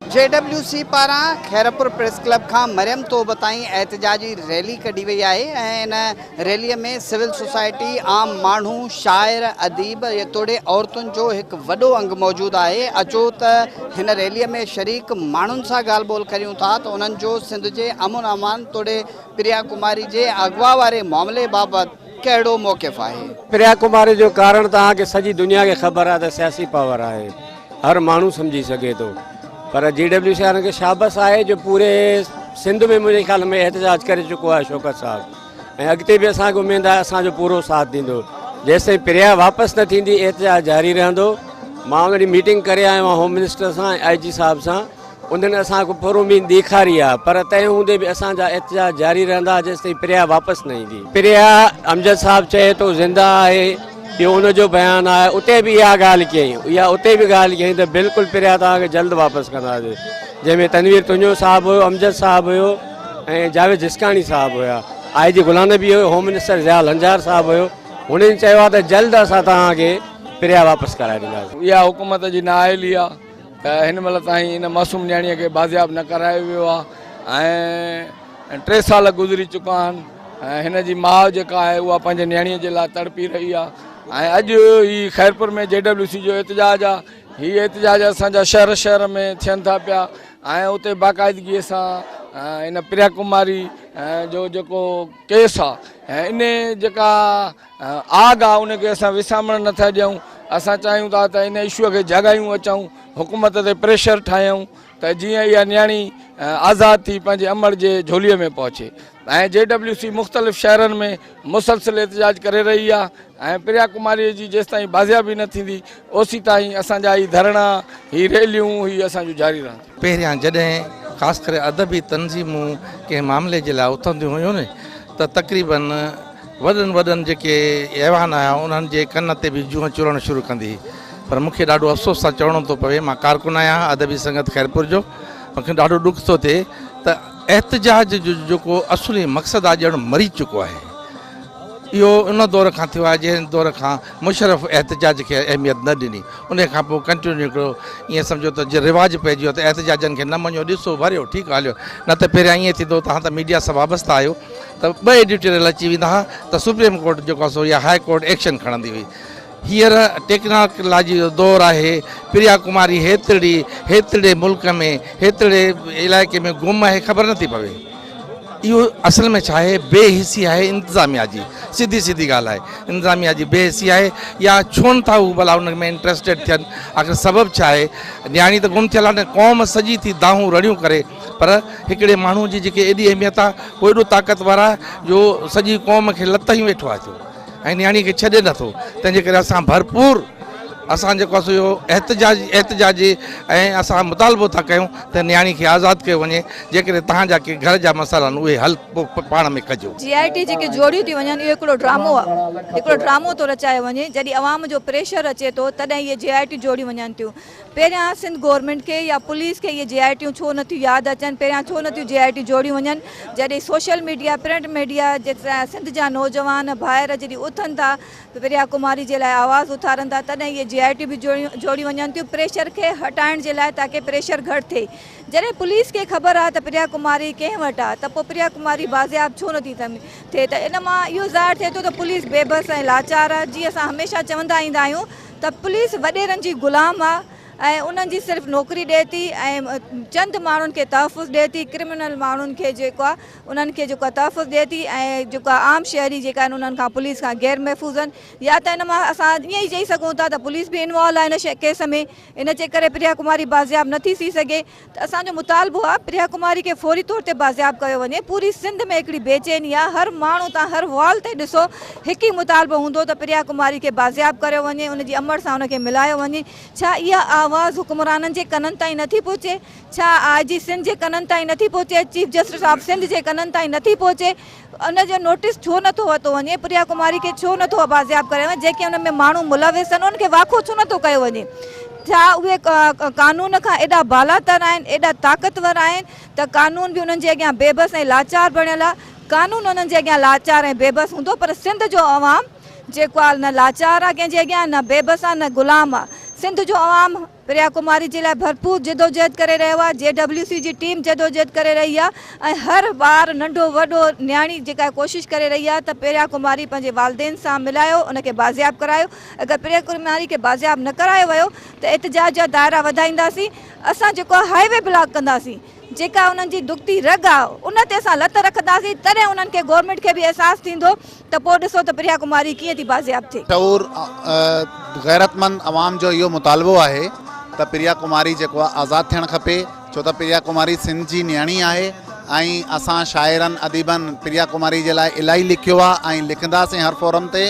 JWC पारां Khairpur press club का मरियम तोब ताईं एहतजाजी रैली कढी वई आहे। इन रैली में सिविल सोसाइटी, आम मानू, शायर, अदीब तोड़े औरतुन जो एक वडो अंग मौजूद है। अचो त हिन रैली में शरीक मानुन सा गाल बोल करूँ था तो उन्हनि जो सिंध के अमन अमान तोड़े प्रिया कुमारी के अगवा वारे मामले बाबत कहिड़ो मौक़िफ़ है। प्रिया कुमारी जो कारण तव्हांखे सॼी दुनिया के खबर है, सियासी पावर है, हर मानू समझी सके तो। पर JWC वारनि खे शाबस है जो पूरे सिंध में मुझे ख्याल में एहतजाज कर चुको है शौकत साहब, अगते भी असांखे उम्मीद है असो पूरो साथ दींदो। जेसिताईं प्रिया वापस न थींदी एहतजाज जारी रहंदो। मां उन मीटिंग करे आयो आहियां होम मिनिस्टर सां, IG साहब सां, उन्हनि असांखे पूरो उम्मीद ॾेखारी आहे। पर तंहिं हूंदे बि असांजा एहतजाज जारी रहंदा जेसिताईं प्रिया वापस न ईंदी। प्रिया अमजद साहब चए तो ज़िंदा है, यो उनजो बयान है, उते भी यह गाल कई, या उते भी गाल कई तो बिल्कुल प्रिया तव्हांखे जल्द वापस कंदासीं। जंहिंमें तनवीर तुंजो साहब हो, अमजद साहब हो, जावेद जिस्कानी साहब हुआ, IG गुलाम नबी हो, होम मिनिस्टर ज़िया लंजार साहब हो। उन्हें चयो आहे त जल्द असां तव्हांखे प्रिया वापस कराए ॾींदासीं। इहा हुकूमत जी नाअहली आहे त हिन महिल ताईं इन मासूम न्याणीअ खे बाज़ियाब न करायो वियो आहे ऐं 3 साल गुज़री चुका आहिनि। हिन जी माउ जेका आहे उहा पंहिंजे न्याणीअ जे लाइ तड़पी रही आहे। अॼु ही खैरपुर में JWC जो एहतजाज आहे। हीअ एहतजाज असांजा शहर शहर में थियनि था पिया ऐं उते बाक़ाइदगीअ सां इन प्रिया कुमारी जो जेको केस आहे इन जेका आग आहे उनखे असां विसामण नथा ॾियूं। असां चाहियूं था त इन इशूअ खे जॻायूं अचूं, हुकूमत ते प्रेशर ठाहियूं त जीअं इहा न्याणी आज़ाद थी पंहिंजे अमर जे झोलीअ में पहुचे। JWC मुख़्तलिफ़ शहरनि में मुसलसिल एहतजाज करे रही आहे ऐं प्रिया कुमारी जी जेसिताईं बाज़ियाबी न थींदी ओसी ताईं असांजा ही धरना, ही रैलियूं, ही असांजूं जारी रहंदियूं। पहिरियां जॾहिं ख़ासि करे अदबी तंज़ीमूं कंहिं मामले जे लाइ उथंदियूं हुयूं न त तक़रीबन वॾनि जेके ऐवान आया उन्हनि जे कन ते बि जूं चुरणु शुरू कंदी। पर मूंखे ॾाढो अफ़सोस सां चवणो थो पवे, मां कारकुन आहियां अदबी संगत खैरपुर जो, मूंखे ॾाढो ॾुख थो थिए त एहतजाज जो जेको असुली मक़सदु आहे ॼण मरी चुको आहे। इहो उन दौर खां थियो आहे जंहिं दौर खां मुशरफ एहतजाज खे अहमियत न ॾिनी। उन खां पोइ कंटिन्यू कयो, ईअं सम्झो त जे रिवाज पइजी वियो त एहतजाजनि खे न मञो, ॾिसो भरियो ठीकु हलियो, न त पहिरियां ईअं थींदो तव्हां त मीडिया सां वाबस्ता आहियो त 2 एडिटोरियल अची वेंदा हुआ त सुप्रीम कोर्ट जेको आहे सो या हाई कोर्ट एक्शन खणंदी हुई। हींअर टेक्नोलॉजी जो दौर आहे। प्रिया कुमारी हेतिरे मुल्क में, हेतिरे इलाइक़े में गुम आहे, ख़बर नथी पवे। इहो असल में छा आहे, बेहिसी आहे इंतज़ामिया जी, सीधी ॻाल्हि आहे, इंतज़ामिया जी बेहिसी आहे। या छो नथा हू भला उन में इंट्रस्टेड थियनि? आख़िर सबबु छा आहे? न्याणी त गुम थियल आहे न, क़ौम सॼी थी दाहूं रड़ियूं करे, पर हिकिड़े माण्हू जी जेके एॾी अहमियत आहे उहो एॾो ताक़तवर आहे जो सॼी क़ौम खे लत ई वेठो आहे ऐं न्याणी खे छॾे नथो। तंहिंजे करे असां भरपूर असां जेको आहे इहो एहतजाजी ऐं असां मुतालबो था कयूं त न्याणी खे आज़ादु कयो वञे। जेकॾहिं तव्हांजा के घर जा मसाइला आहिनि उहे हल पाण में कजो। GIT जेके जोड़ियूं थी वञनि, इहो हिकिड़ो ड्रामो थो रचायो वञे। जॾहिं अवाम जो प्रेशर अचे थो तॾहिं इहे JIT जोड़ियूं वञनि थियूं। पहिरियां सिंध गवर्नमेंट खे या पुलिस खे इहे JITयूं छो नथियूं यादि अचनि, पहिरियां छो नथियूं JIT जोड़ियूं वञनि? जॾहिं social media, print media Sindh जा नौजवान ॿाहिरि जॾहिं उथनि था प्रिया कुमारी जे लाइ आवाज़ उथारनि था तॾहिं इहे JIT बि जोड़ी वञनि थियूं प्रेशर खे हटाइण जे लाइ, ताकि प्रेशर घटि थिए। जॾहिं पुलिस खे ख़बर आहे त प्रिया कुमारी कंहिं वटि आहे त पोइ प्रिया कुमारी बाज़ियाब छो नथी थिए? त इन मां इहो ज़ाहिर थिए थो त पुलिस बेबस ऐं लाचार आहे। जीअं असां हमेशह चवंदा ईंदा आहियूं त पुलिस वॾेरनि जी ग़ुलाम आहे ऐं उन्हनि जी सिर्फ़ु नौकरी ॾिए थी ऐं चंद माण्हुनि खे तहफ़ुज़ ॾिए थी। क्रिमिनल माण्हुनि खे जेको आहे उन्हनि खे जेको आहे तहफ़ुज़ ॾिए थी ऐं जेको आहे आम शहरी जेका आहिनि उन्हनि खां पुलिस खां गैर महफ़ूज़ आहिनि। या त इन मां असां ईअं ई चई सघूं था त पुलिस बि इन्वॉल्व आहे इन केस में, इन जे करे प्रिया कुमारी बाज़ियाब नथी थी सघे। त असांजो मुतालबो आहे प्रिया कुमारी खे फौरी तौर ते बाज़ियाब कयो वञे। पूरी सिंध में हिकिड़ी बेचैनी आहे, हर माण्हू तव्हां हर वॉल ते ॾिसो हिकु ई मुतालबो हूंदो त प्रिया कुमारी खे बाज़ियाब कयो वञे, उनजी अमर सां उनखे मिलायो वञे। छा इहा आवाज़ हुक्मराननि जे कननि ताईं नथी पहुचे? छा IG सिंध जे कननि ताईं नथी पहुचे? चीफ जस्टिस ऑफ सिंध जे कननि ताईं नथी पहुचे? उनजो नोटिस छो नथो वरितो वञे? प्रिया कुमारी खे छो नथो बाज़ियाब करे वञे? जेके उन में माण्हू मुलविस आहिनि उनखे वाखो छो नथो कयो वञे? छा उहे कानून खां एॾा बालातर आहिनि, एॾा ताक़तवर आहिनि त कानून बि उन्हनि जे अॻियां बेबस ऐं लाचार बणियल आहे? कानून उन्हनि जे अॻियां लाचार ऐं बेबस हूंदो, पर सिंध जो अवाम जेको आहे न लाचार आहे कंहिंजे अॻियां, न बेबस आहे, न ग़ुलाम आहे। सिंध जो अवाम प्रिया कुमारी जे लाइ भरपूर जदोजहद करे रहियो आहे। JWC जी टीम जदोजहद करे रही आहे ऐं हर बार नंढो वॾो न्याणी जेका कोशिशि करे रही आहे त प्रिया कुमारी पंहिंजे वालदेन सां मिलायो, उनखे बाज़ियाब करायो। अगरि प्रिया कुमारी खे बाज़ियाब न करायो वियो त एतिजाज जा दायरा वधाईंदासीं। असां जेको हाईवे ब्लॉक कंदासीं, जेका उन्हनि जी दुखती रग आहे उन ते असां लत रखंदासीं, तॾहिं उन्हनि खे गवर्नमेंट खे बि अहसासु थींदो त पोइ ॾिसो त प्रिया कुमारी कीअं थी बाज़ियाब थिए। शऊर गैरतमंद अवाम जो इहो मुतालबो आहे त प्रिया कुमारी जेको आहे आज़ादु थियणु खपे, छो त प्रिया कुमारी सिंध जी न्याणी आहे ऐं असां शाइरनि अदीबनि प्रिया कुमारी जे लाइ इलाही लिखियो आहे ऐं लिखंदासीं हर फोरम ते,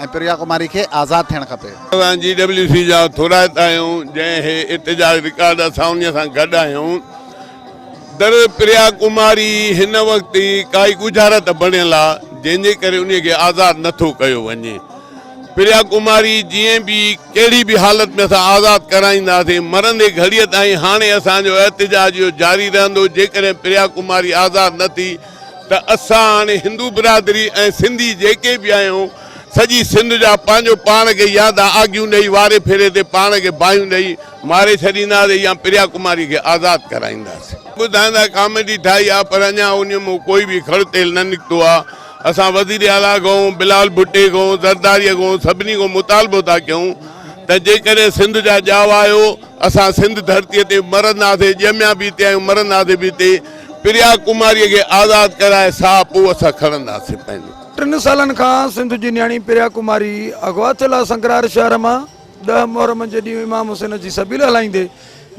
ऐं प्रिया कुमारी खे आज़ादु थियणु खपे। असां JWC जा थोराइत आहियूं, जंहिं इतिजाज रिकॉर्ड असां उन सां गॾु आहियूं। दर प्रिया कुमारी हिन वक़्तु काई गुजारत बणियल आहे जंहिंजे करे उन खे आज़ादु नथो कयो वञे। प्रिया कुमारी जीअं बि कहिड़ी बि हालत में असां आज़ादु कराईंदासीं, मरंदे घड़ीअ ताईं हाणे असांजो एहतिजाज इहो जारी रहंदो। जेकॾहिं प्रिया कुमारी आज़ादु न थी त असां हाणे हिंदू बिरादरी ऐं सिंधी जेके बि आहियूं, सॼी सिंध जा पंहिंजो पाण खे या त आगियूं ॾेई वारे फेरे ते पाण खे बाहियूं ॾेई मारे छॾींदासीं या प्रिया कुमारी खे आज़ादु कराईंदासीं। ॿुधाईंदा कॉमेडी ठाही आहे पर अञा उन में कोई बि खड़ तेल न निकितो आहे। असां वज़ीर आला खां बिलाल भुट्टे खां ज़रदारीअ खां सभिनी खां मुतालबो था कयूं त जेकॾहिं सिंध जा ॼावा आहियो, असां सिंध धरतीअ ते मरंदासीं, ॼमिया बि हिते आहियूं, मरंदासीं बि हिते। प्रिया कुमारीअ खे आज़ादु कराए साह पोइ असां खणंदासीं पंहिंजो। 3 सालनि खां सिंध जी न्याणी प्रिया कुमारी अगवा थियल आहे संगरार शहर मां। 10 मुहर्रम जे ॾींहुं इमाम हुसैन जी सबील हलाईंदे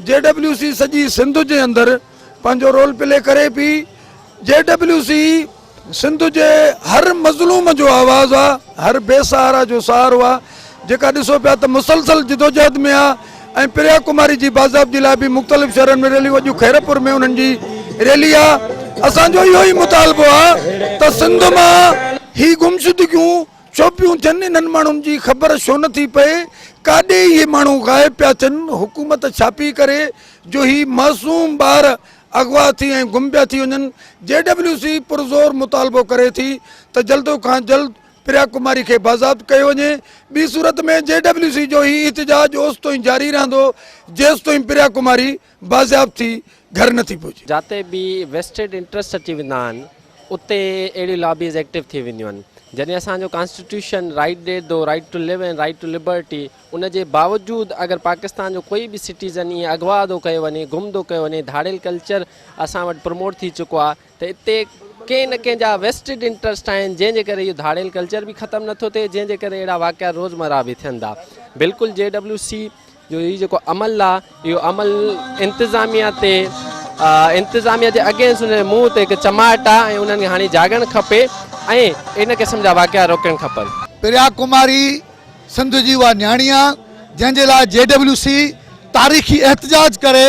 JWC सॼी सिंध जे अंदरि पंहिंजो रोल प्ले करे पई। JWC सिंध जे हर मज़लूम जो आवाज़ आहे, हर बेसहारा जो सहारो आहे, जेका ॾिसो पिया त मुसलसल जदोजहद में आहे। ऐं प्रिया कुमारी जी बाज़ाब जे लाइ बि मुख़्तलिफ़ शहरनि में रैलियूं, अॼु खैरपुर में उन्हनि जी रैली आहे। असांजो इहो ई मुतालबो आहे त सिंध मां ही गुमशुदगियूं छो पियूं थियनि, इन्हनि माण्हुनि जी ख़बर छो नथी पए, काॾे इहे माण्हू ग़ाइब पिया थियनि। हुकूमत छापी करे जो ही मासूम ॿार अगवा थी ऐं गुम पिया थी वञनि। JWC पुरज़ोर मुतालबो करे थी त जल्द खां जल्द प्रिया कुमारी खे बाज़ाब्त कयो वञे। ॿी सूरत में JWC जो ही इतिजाज ओसि ताईं जारी रहंदो जेसि ताईं प्रिया कुमारी बाज़ाब्त थी घर नथी पहुचे। जिते बि वेस्टेड इंट्रस्ट अची वेंदा आहिनि उते अहिड़ी लॉबीज़ एक्टिव थी वेंदियूं आहिनि। जॾहिं असांजो कॉन्स्टिट्यूशन राइट ॾिए थो, right to live and right to liberty, उन जे बावजूदि अगरि पाकिस्तान जो कोई बि सिटीज़न ईअं अगवा थो कयो वञे, गुम थो कयो वञे, धाड़ियल कल्चर असां वटि प्रमोट थी चुको आहे, त हिते कंहिं न कंहिं जा वेस्टेड इंट्रस्ट आहिनि जंहिंजे करे इहो धाड़ियल कल्चर बि ख़तमु नथो थिए, जंहिंजे करे अहिड़ा वाक़िया रोज़मर्रा बि थियनि था। बिल्कुलु JWC जो हीउ जेको अमल आहे, इहो अमल इंतिज़ामिया ते इंतिज़ामिया जे अगेंस्ट उन मुंहं ते हिकु चमाट आहे ऐं उन्हनि खे हाणे जाॻणु खपे ऐं इन क़िस्म जा वाक़िया रोकणु खपनि। प्रिया कुमारी सिंध जी उहा न्याणी आहे जंहिंजे लाइ JWC तारीख़ी एहतिजाज करे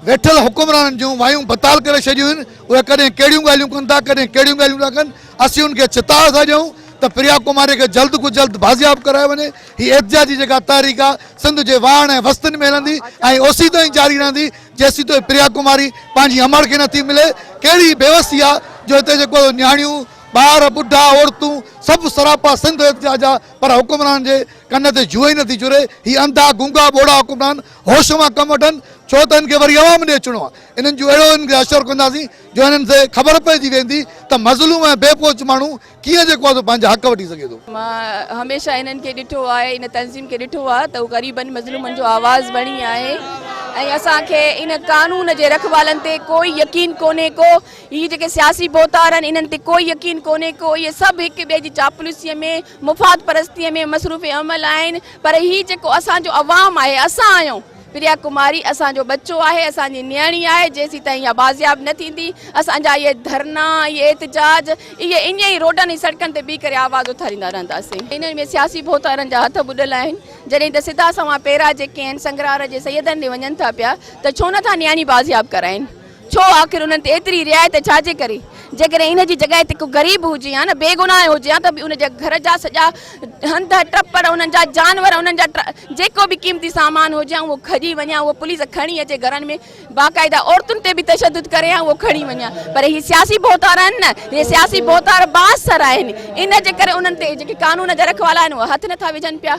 वेठल हुकुमराननि जूं वायूं बताल करे छॾियूं आहिनि। उहे कॾहिं कहिड़ियूं ॻाल्हियूं कनि था, कॾहिं कहिड़ियूं ॻाल्हियूं था कनि। असीं उनखे चिताड़ था ॾियूं त प्रिया कुमारी खे जल्द को जल्द बाज़ियाब कराए वञे। हीअ एहतिजाजी जेका तारीख़ आहे सिंध जे वाहण ऐं वस्तनि में हलंदी ऐं ओसी ताईं जारी रहंदी जेसीं ताईं प्रिया कुमारी पंहिंजी अमड़ खे नथी मिले। कहिड़ी बेवसी आहे जो हिते जेको न्याणियूं, ॿार, ॿुढा, औरतूं सभु सरापा सिंध एहतिजाज आहे, पर हुकुमरान जे कन ते जुए ई नथी चुरे। हीअ अंधा गुंगा ॿोड़ा हुकुमरान होश मां कमु वठनि, छो त हिन खे वरी अवाम ॾे अचिणो आहे। इन्हनि जो अहिड़ो हिन खे असरु कंदासीं जो हिननि खे ख़बर पइजी वेंदी त मज़लूम ऐं बेपोच माण्हू कीअं जेको आहे पंहिंजा हक़ वठी सघे थो। मां हमेशह इन्हनि खे ॾिठो आहे, इन तंज़ीम खे ॾिठो आहे त हू ग़रीबनि मज़लूमनि जो आवाज़ बणी आहे ऐं असांखे इन कानून जे रखवालनि ते कोई यकीन कोन्हे को। हीअ जेके सियासी बोतार आहिनि इन्हनि ते कोई यकीन कोन्हे को। इहे सभु हिक ॿिए जी चापलूसीअ में, मुफ़ाद परस्तीअ में मसरूफ़ अमल आहिनि। पर हीअ जेको असांजो अवाम आहे, असां आहियूं। प्रिया कुमारी असांजो बच्चो आहे, असांजी न्याणी आहे। जेसीं ताईं इहा बाज़ियाब न थींदी असांजा इहे धरना, इहे एहतिजाज, इहे ईअं ई रोडनि ऐं सड़कनि ते बीह करे आवाज़ उथारींदा रहंदासीं। इन्हनि में सियासी बोतारनि जा हथ ॿुॾल आहिनि। जॾहिं त सिधा सवां पहिरां जेके आहिनि संगरार जे सैयदनि ॾे वञनि था पिया त छो नथा न्याणी बाज़ियाब कराइनि? छो आख़िर उन्हनि ते एतिरी रिआयत छाजे करे? जेकॾहिं इन जी जॻह ते को ग़रीब हुजे या न बेगुनाह हुजे या त बि उन जे घर जा सॼा हंध टपर, उन्हनि जा जानवर, उन्हनि जा जेको बि क़ीमती सामान हुजे उहो खॼी वञे, उहो पुलिस खणी अचे घरनि में, बाक़ाइदा औरतुनि ते बि तशदुद करे या उहो खणी वञे। पर हीअ सियासी बोतार आहिनि न, इहे सियासी बोतार बासर आहिनि। इन जे करे उन्हनि ते जेके कानून जा रखवाला आहिनि उहे हथ नथा विझनि पिया।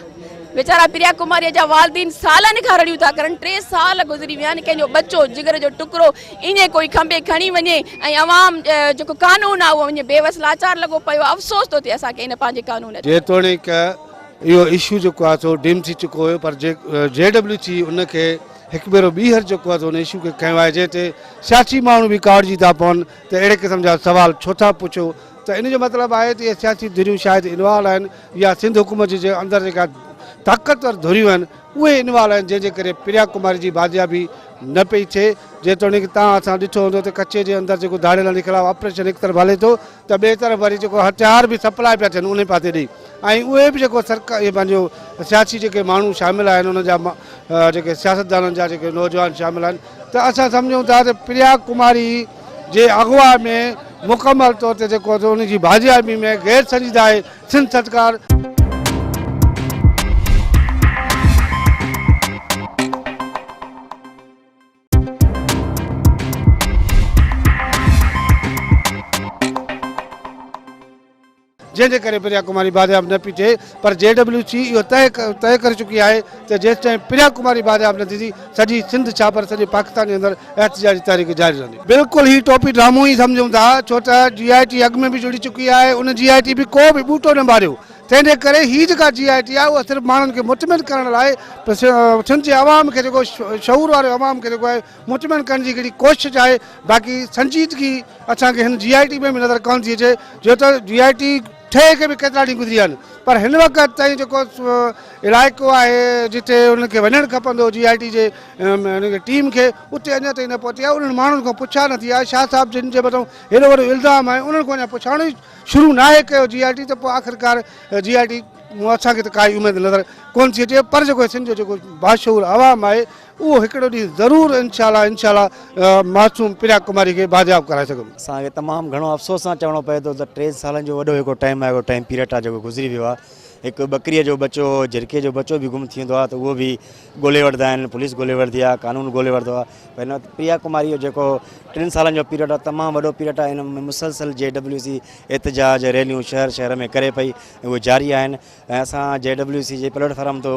वीचारा प्रिया कुमारी जा वालदीन सालनि खां रड़ियूं था करनि 3 साल गुज़री विया आहिनि कंहिंजो बच्चो जिगर जो टुकड़ो ईअं कोई खंबे खणी वञे ऐं अवाम जेको कानून आहे उहो वञे बेवस लाचार लॻो पियो अफ़सोस थो थिए असांखे इन पंहिंजे कानून ते जेतोणीक इहो इशू जेको आहे सो डिम थी चुको हुयो पर JWC उनखे हिकु भेरो ॿीहर जेको आहे उन इशू खे खयो आहे जंहिं ते सियासी माण्हू बि कावड़जी था पवनि त अहिड़े क़िस्म जा सुवाल छो था पुछो त इन जो मतिलबु आहे त इहे सियासी धुरियूं शायदि इन्वॉल्व आहिनि या सिंध हुकूमत जे अंदरि जेका ताक़तवर धुरियूं आहिनि उहे इन्वॉल्व आहिनि जंहिंजे करे प्रिया कुमारी जी बाजियाबी न पई थिए जेतोणीकि तव्हां असां ॾिठो हूंदो त कचे जे अंदरि जेको धाड़ेलनि जे ख़िलाफ़ु ऑपरेशन हिकु तरफ़ हले थो त ॿिए तरफ़ वरी जेको हथियार बि सप्लाई पिया थियनि उन पासे ॾेई ऐं उहे बि जेको सरकार इहे पंहिंजो सियासी जेके माण्हू शामिल आहिनि उन जा जेके सियासतदाननि जा जेके नौजवान शामिल आहिनि त असां सम्झूं था त प्रिया कुमारी जे अगवा में मुकमल तौर ते जेको आहे उनजी बाजियाबी में गैर संजीदा आहे सिंध सरकार। जंहिंजे करे प्रिया कुमारी बाजियाब न पई थिए पर JWC इहो तय करे चुकी आहे त जेसिताईं प्रिया कुमारी बाजियाब न थींदी सॼी सिंध छा पर सॼे पाकिस्तान जे अंदरि एहतजाजी तारीख़ जारी रहंदी। बिल्कुलु ही टोपी ड्रामो ई सम्झूं था छो त GIT अॻु में बि जुड़ी चुकी आहे उन GIT बि को बि ॿूटो न मारियो तंहिंजे करे ही जेका GIT आहे उहा सिर्फ़ु माण्हुनि खे मुतमिन करण लाइ सिंध जे अवाम खे जेको शऊर वारे अवाम खे जेको आहे मुतमिन करण जी हिकिड़ी कोशिशि आहे बाक़ी संजीदगी असांखे हिन GIT में बि नज़र कोन थी अचे छो त GIT ठहे खे बि केतिरा ॾींहं गुज़री विया आहिनि पर हिन वक़्त ताईं जेको इलाइक़ो आहे जिते उनखे वञणु खपंदो GIT जे टीम खे उते अञा ताईं न पहुती आहे उन्हनि माण्हुनि खां पुछा न थी आहे शाह साहिब जिन जे मथां हेॾो वॾो इल्ज़ाम आहे उन्हनि खां अञा पुछाइणो ई शुरू न आहे कयो GIT त पोइ आख़िरकार GIT असांखे त काई उमेदु नज़र कोन थी अचे पर जेको सिंध जो जेको बाशऊर अवाम आहे उहो हिकिड़ो ॾींहुं ज़रूरु इंशाल्लाह मासूम प्रिया कुमारी खे बाजियाब कराए सघूं। असांखे तमामु घणो अफ़सोस सां चवणो पए थो त 3 सालनि जो वॾो हिकिड़ो टाइम आहे टाइम पीरियड आहे जेको गुज़री वियो आहे हिकु बकरीअ जो बचो झिरके जो बचो बि गुम थी वेंदो आहे त उहो बि ॻोल्हे वठंदा आहिनि पुलिस ॻोल्हे वठंदी आहे कानून ॻोल्हे वठंदो आहे पर हिन प्रिया कुमारी जो जेको 3 सालनि जो पीरियड आहे तमामु वॾो पीरियड आहे हिन में मुसलसल JWC एहतजाज रैलियूं शहर शहर में करे पई उहे जारी आहिनि ऐं असां JWC जे प्लेटफॉर्म तो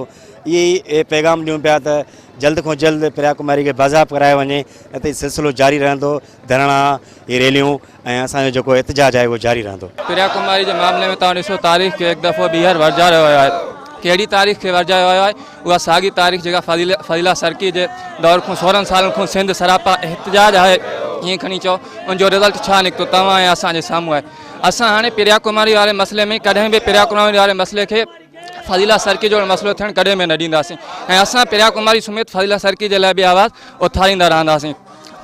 इहे ई पैगाम ॾियूं पिया त जल्द खां जल्द प्रिया कुमारी खे बाज़ाब कराए वञे न त सिलसिलो जारी रहंदो धरणा इहे रैलियूं ऐं असांजो जेको एहतजाज आहे उहो जारी रहंदो। प्रिया कुमारी जे मामले में तव्हां ॾिसो तारीख़ खे हिकु दफ़ो ॿीहर वर्जायो वियो आहे कहिड़ी तारीख़ खे वर्जायो वियो आहे उहा साॻी तारीख़ जेका फज़ीला सरकी जे दौर खां 16 सालनि खां सिंध सरापा एहतजाज आहे ईअं खणी चओ उनजो रिज़ल्ट छा निकितो तव्हां ऐं असांजे साम्हूं आहे। असां हाणे प्रिया कुमारी वारे मसइले में कॾहिं बि प्रिया कुमारी वारे मसइले खे फज़ीला सरकी जो मसइलो थियणु कॾहिं बि न ॾींदासीं ऐं असां प्रिया कुमारी समेत फज़ीला सरकी जे लाइ बि आवाज़ उथारींदा रहंदासीं।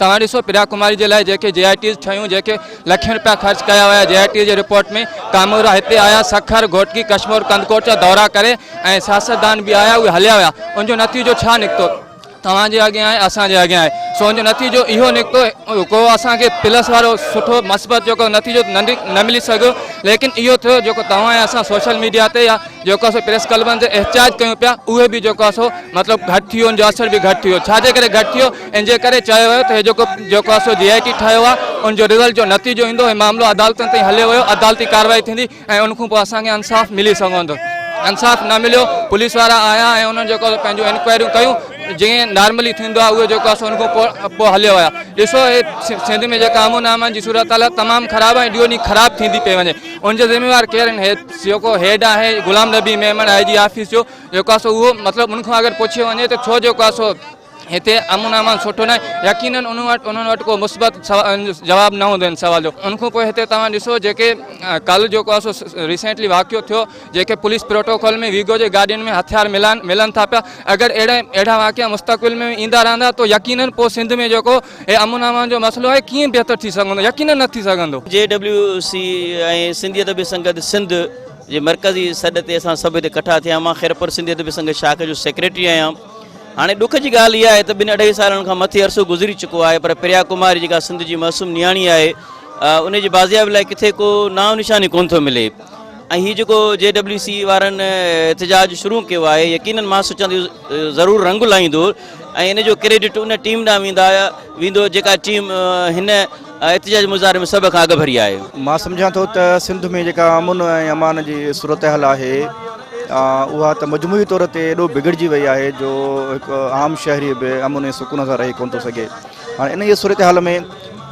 तव्हां ॾिसो प्रिया कुमारी जे लाइ जेके JITs ठहियूं जेके लखनि रुपया ख़र्च कया हुआ JIT जे रिपोर्ट में कामोरा हिते आया सखर घोटकी कश्मीर कंदकोट जा दौरा करे ऐं सियासतदान बि आया उहे हलिया विया उनजो नतीजो छा निकितो तव्हांजे अॻियां आहे असांजे अॻियां आहे सो उनजो नतीजो इहो निकितो को असांखे प्लस वारो सुठो मस्बत जेको नतीजो न मिली सघियो लेकिन इहो थियो जेको तव्हां ऐं असां सोशल मीडिया ते या जेको आहे प्रेस क्लबनि ते एहतजाज कयूं पिया उहे बि जेको आहे मतिलबु घटि थी वियो उनजो असर बि घटि थी वियो छाजे करे घटि थी वियो इन जे करे चयो वियो त जेको आहे JIT ठहियो आहे उनजो रिज़ल्ट जो नतीजो ईंदो ऐं मामिलो अदालतुनि ताईं हलियो वियो अदालती कार्रवाई थींदी ऐं उनखां पोइ असांखे इंसाफ़ मिली सघंदो इंसाफ़ न मिलियो पुलिस वारा आया ऐं उन्हनि जेको पंहिंजूं इंक्वायरियूं कयूं जीअं नॉर्मली थींदो आहे उहे जेको आहे उनखां पोइ हलियो विया ॾिसो सिंध में जेका अमन अमान जी सूरत हाल तमामु ख़राबु आहे ॾींहों ॾींहुं ख़राबु थींदी पई वञे उनजो ज़िम्मेवार केरु आहिनि जेको हेड आहे गुलाम नबी मेमन IG ऑफिस जो जेको आहे उहो मतिलबु उनखां अगरि पुछियो वञे त छो जेको आहे हिते अमन अमान सुठो न आहे यकीनन उन्हनि वटि को मुस्बत जवाबु न हूंदो आहिनि सवाल जो उनखां पोइ हिते तव्हां ॾिसो जेके कल्ह जेको आहे रिसेंटली वाक़ियो थियो जेके पुलिस प्रोटोकॉल में वीगो जे गाॾियुनि में हथियार मिलनि था पिया अगरि अहिड़ा वाक़िया मुस्तक़बिल में ईंदा रहंदा त यकीनन पोइ सिंध में जेको अमन अमान जो मसइलो आहे कीअं बहितर थी सघंदो यकीनन न थी सघंदो। JWC ऐं सिंधियत बि संगत सिंध जे मरकज़ी सॾ ते असां सभु हिते इकठा थिया मां ख़ैरपुर सिंधियत बि संगत शाख जो सेक्रेटरी आहियां। हाणे ॾुख जी ॻाल्हि इहा आहे त 2-2.5 सालनि खां मथे अरसो गुज़री चुको आहे पर प्रिया कुमारी जेका सिंध जी मासूम नियाणी आहे उनजी बाज़ियाबी लाइ किथे को नाम निशानी कोन थो मिले ऐं हीउ जेको JWC वारनि एहतजाज शुरू कयो आहे यकीनन मां सोचां थी ज़रूरु रंग लाहींदो ऐं इन जो क्रेडिट उन टीम ॾांहुं वेंदो जेका टीम हिन एहतजाज मुज़ाहिरे में सभ खां अॻु भरी आहे। मां सम्झां थो त सिंध में जेका अमन ऐं अमान जी सूरत हाल आहे उहा त मजमूई तौर ते एॾो बिगड़जी वई आहे जो हिकु आम शहरी बि अमन ऐं सुकून सां रही कोन थो सघे। हाणे इन ई सूरत हाल में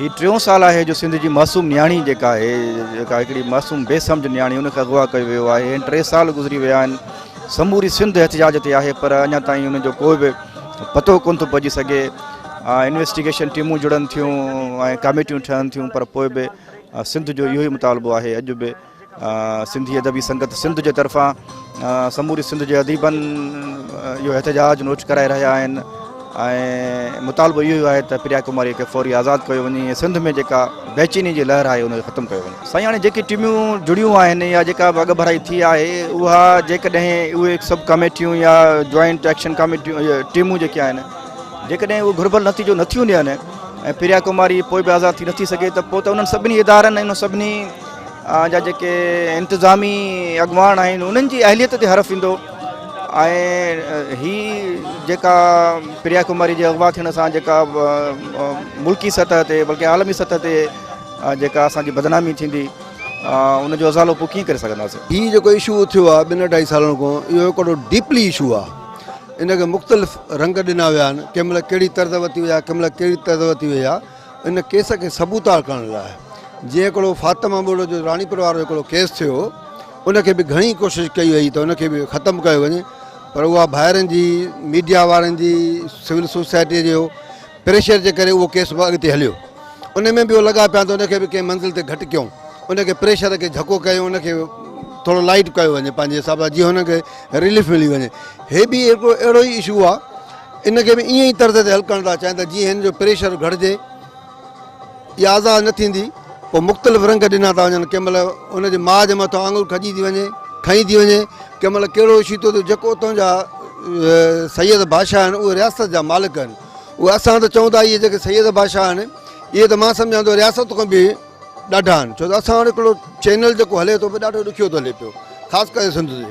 ही 3 साल आहे जो सिंध जी मासूम नियाणी जेका आहे, जेका हिकिड़ी मासूम बेसम्झ नियाणी, उनखे अगवा कयो वियो आहे। 3 साल गुज़री विया आहिनि, समूरी सिंध एहतिजाज ते आहे, पर अञा ताईं उनजो कोई बि पतो कोन थो पइजी सघे। इन्वेस्टिगेशन टीमूं जुड़नि थियूं ऐं कमेटियूं ठहनि थियूं, पर पोइ बि सिंध जो इहो ई मुतालबो आहे। अॼु बि सिंधी अदबी संगत सिंध जे तरफ़ां समूरी सिंध जे अदीबनि इहो एहतिजाज नोट कराए रहिया आहिनि ऐं मुतालबो इहो ई आहे त प्रिया कुमारी खे फौरी आज़ादु कयो वञे, सिंध में जेका बेचैनी जी लहर आहे उनखे ख़तमु कयो वञे। साईं, हाणे जेकी टीमियूं जुड़ियूं आहिनि या जेका अॻु भराई थी आहे, उहा जेकॾहिं उहे सभु कमेटियूं या जॉइंट एक्शन कमेटियूं टीमूं जेके आहिनि, जेकॾहिं उहे घुर्बल नतीजो नथियूं ॾियनि ऐं प्रिया कुमारी पोइ बि आज़ादु थी नथी सघे, त पोइ त उन्हनि सभिनी इदारनि ऐं उन सभिनी जा जेके इंतिज़ामी अॻुवान आहिनि उन्हनि जी अहलियत ते हरफ़ ईंदो। ऐं ही जेका प्रिया कुमारी जे अगवा थियण सां जेका मुल्की सतह ते बल्कि आलमी सतह ते जेका असांजी बदनामी थींदी, उनजो अज़ालो पोइ कीअं करे सघंदासीं। हीउ जेको इशू उथियो आहे 2-2.5 सालनि खां, इहो हिकिड़ो डीपली इशू आहे। इनखे मुख़्तलिफ़ रंग ॾिना विया आहिनि, कंहिं महिल कहिड़ी तर्ज़ वरिती वई आहे, कंहिं महिल कहिड़ी तर्ज़ वरिती वई आहे। इन केस खे सबूतार करण लाइ जीअं हिकिड़ो फातिमा ॿोड़ो जो राणीपुर वारो हिकिड़ो केस थियो, उनखे बि घणी कोशिशि कई वई त उनखे बि ख़तमु कयो वञे, पर उहा ॿाहिरनि जी मीडिया वारनि जी सिविल सोसाइटी जो प्रेशर जे करे उहो केस अॻिते हलियो। उन में बि उहो लॻा पिया त उनखे बि कंहिं मंज़िल ते घटि कयूं, उनखे प्रेशर खे झको कयूं, उनखे थोरो लाइट कयो वञे पंहिंजे हिसाब सां, जीअं हुनखे रिलीफ मिली वञे। हे बि हिकिड़ो अहिड़ो ई इशू आहे, इनखे बि ईअं ई तर्ज़ ते हल करणु था चाहिनि त जीअं हिन जो प्रेशर घटिजे, इहा आज़ादु न थींदी। पोइ मुख़्तलिफ़ रंग ॾिना था वञनि, कंहिं महिल उनजे माउ जे मथां आङुर खॼी थी वञे, खई थी वञे, कंहिं महिल कहिड़ो इशू थो थिए। जेको उतां जा सैयद बादशाह आहिनि, उहे रियासत जा मालिक आहिनि। उहे असां त चऊं था इहे जेके सैयद बादशाह आहिनि, इहे त मां सम्झां थो रियासत खां बि ॾाढा आहिनि, छो त असां वटि हिकिड़ो चैनल जेको हले थो पियो ॾाढो ॾुखियो थो हले पियो, ख़ासि करे सिंध जे।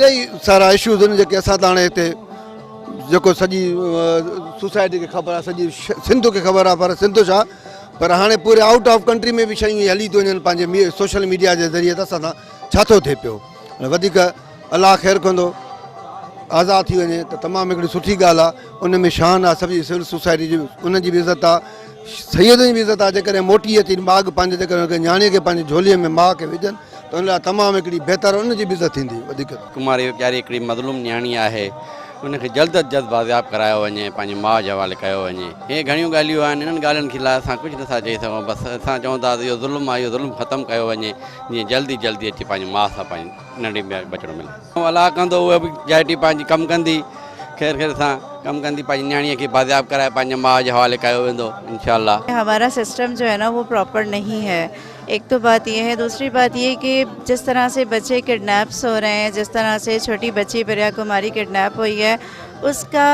इहे ई सारा इशूज़ आहिनि जेके असां त हाणे हिते जेको सॼी सोसाइटी खे ख़बर आहे, सॼी सिंध खे ख़बर आहे, पर सिंध छा, पर हाणे पूरे आउट ऑफ कंट्री में बि शयूं हली थियूं वञनि पंहिंजे सोशल मीडिया जे ज़रिए त असां सां छा थो थिए पियो। वधीक अलाह ख़ैरु कंदो, आज़ादु थी वञे त तमामु हिकिड़ी सुठी ॻाल्हि आहे। उन में शान आहे सॼी सिविल सोसाइटी जी, उनजी बि इज़त आहे, सैयदनि जी बि इज़त आहे। जेकॾहिं मोटी अची माॻु पंहिंजे जेकॾहिं हुनखे नियाणीअ खे पंहिंजे झोलीअ में माउ खे विझनि त उन लाइ तमामु हिकिड़ी बहितरु उनजी बि इज़त थींदी। वधीक कुमारी वीचारी हिकिड़ी मज़लूम नियाणी आहे, उनखे जल्द अज जल्द बाज़ियाब करायो वञे, पंहिंजे माउ जे हवाले कयो वञे। हे घणियूं ॻाल्हियूं आहिनि, इन्हनि ॻाल्हियुनि खे लाइ असां कुझु नथा चई सघूं। बसि असां चऊं था इहो ज़ुल्म आहे, इहो ज़ुल्म ख़तमु कयो वञे, जीअं जल्दी जल्दी अची पंहिंजी माउ सां पंहिंजी नंढी बचड़ो मिले। अलाह कंदो उहा बि जाइटी पंहिंजी कमु कंदी, ख़ैर ख़ैर सां कमु कंदी, पंहिंजी नियाणीअ खे बाज़ियाब कराए पंहिंजे माउ जे हवाले कयो वेंदो इंशाअल्लाह। हमारा सिस्टम जो है ना वो प्रॉपर नहीं है, एक तो बात ये है। दूसरी बात ये कि जिस तरह से बच्चे किडनैप्स हो रहे हैं, जिस तरह से छोटी बच्ची प्रिया कुमारी किडनैप हुई है, उसका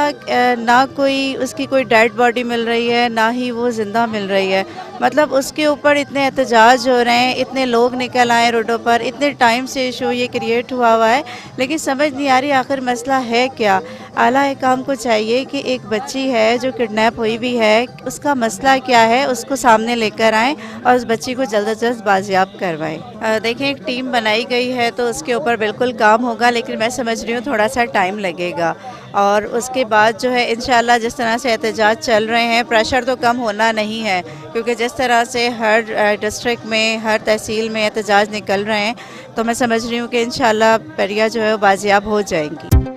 ना कोई उसकी कोई डेड बॉडी मिल रही है, ना ही वो ज़िंदा मिल रही है। मतलब उसके ऊपर इतने एहतजाज हो रहे हैं, इतने लोग निकल आए रोडों पर, इतने टाइम से इशू ये क्रिएट हुआ है, लेकिन समझ नहीं आ रही आखिर मसला है क्या। आला हुकाम को चाहिए कि एक बच्ची है जो किडनैप हुई भी है, उसका मसला क्या है उसको सामने लेकर आएँ और उस बच्ची को जल्द से जल्द बाजियाब करवाएं। देखें, एक टीम बनाई गई है तो उसके ऊपर बिल्कुल काम होगा, लेकिन मैं समझ रही हूँ थोड़ा सा टाइम लगेगा। और उसके बाद जो है इंशाल्लाह जिस तरह से एहतजाज चल रहे हैं, प्रेशर तो कम होना नहीं है, क्योंकि जिस तरह से हर डिस्ट्रिक्ट में, हर तहसील में एहतजाज निकल रहे हैं, तो मैं समझ रही हूँ कि इंशाल्लाह प्रिया जो है वो बाजियाब हो जाएंगी।